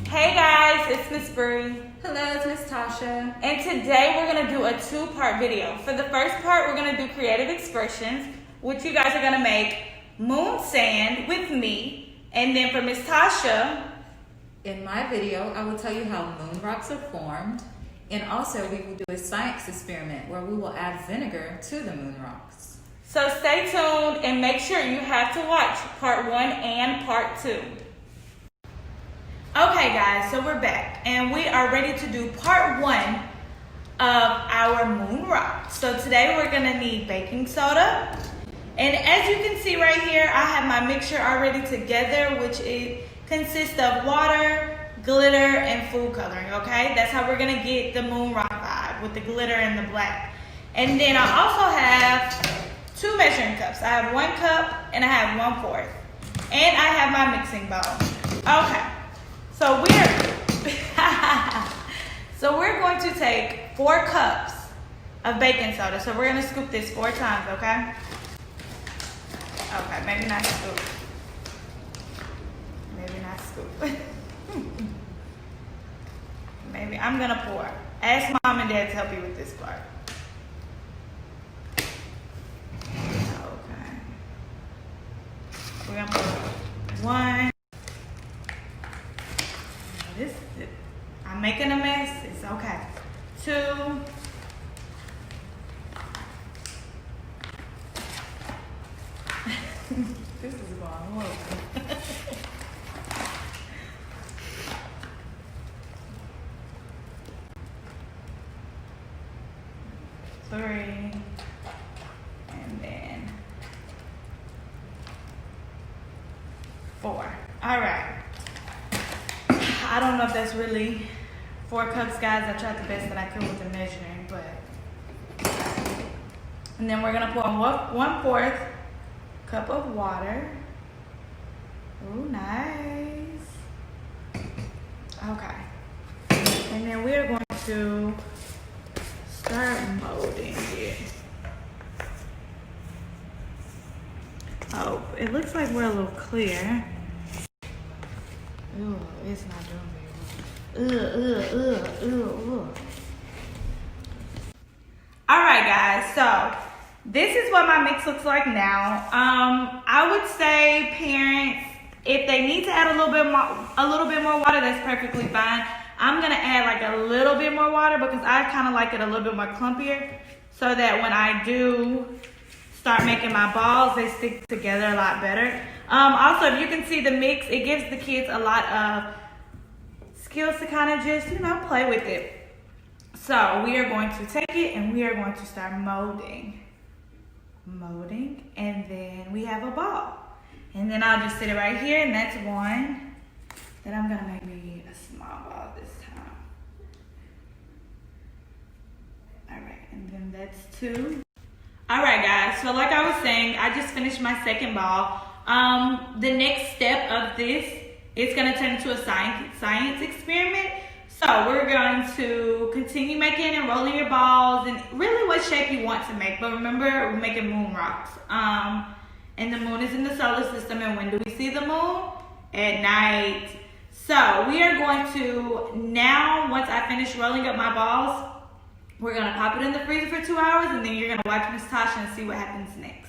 Hey guys, it's Miss Bree. Hello, it's Ms.Tasha. And today we're going to do a two-part video. For the first part, we're going to do creative expressions, which you guys are going to make moon sand with me. And then for Ms. Tasha, in my video, I will tell you how moon rocks are formed. And also, we will do a science experiment where we will add vinegar to the moon rocks. so stay tuned and make sure you have to watch part 1 and part 2. Okay guys, so we're back and we are ready to do part 1 of our moon rock. So today we're gonna need baking soda. And as you can see right here, I have my mixture already together, which consists of water, glitter, and food coloring, okay? That's how we're gonna get the moon rock vibe with the glitter and the black. And then I also have 2 measuring cups. I have 1 cup and I have 1/4. And I have my mixing bowl. Okay. So we're going to take 4 cups of baking soda. So we're gonna scoop this 4 times, okay? Okay, maybe not scoop. Maybe not scoop. Maybe I'm gonna pour. Ask mom and dad to help you with this part. Okay. We're gonna pour 1. I'm making a mess. It's okay. 2. This is going well. 3. And then 4. All right. I don't know if that's really 4 cups, guys. I tried the best that I could with the measuring, but. And then we're gonna pour 1/4 cup of water. Ooh, nice. Okay. And then we're going to start molding it. Oh, it looks like we're a little clear. Ooh, it's not doing very well. All right, guys. So this is what my mix looks like now. I would say parents, if they need to add a little bit more water, that's perfectly fine. I'm gonna add like a little bit more water because I kind of like it a little bit more clumpier, so that when I do start making my balls, they stick together a lot better. Also, if you can see the mix, it gives the kids a lot of skills to kind of just, play with it. So we are going to take it and we are going to start molding, and then we have a ball. And then I'll just sit it right here, and that's 1. Then I'm gonna make me a small ball this time. All right, and then that's 2. All right, guys, so like I was saying, I just finished my second ball. The next step of this is gonna turn into a science experiment. So we're going to continue making and rolling your balls and really what shape you want to make. But remember, we're making moon rocks. And the moon is in the solar system. And when do we see the moon? At night. So we are going to, now once I finish rolling up my balls, we're gonna pop it in the freezer for 2 hours, and then you're gonna watch Ms. Tasha and see what happens next.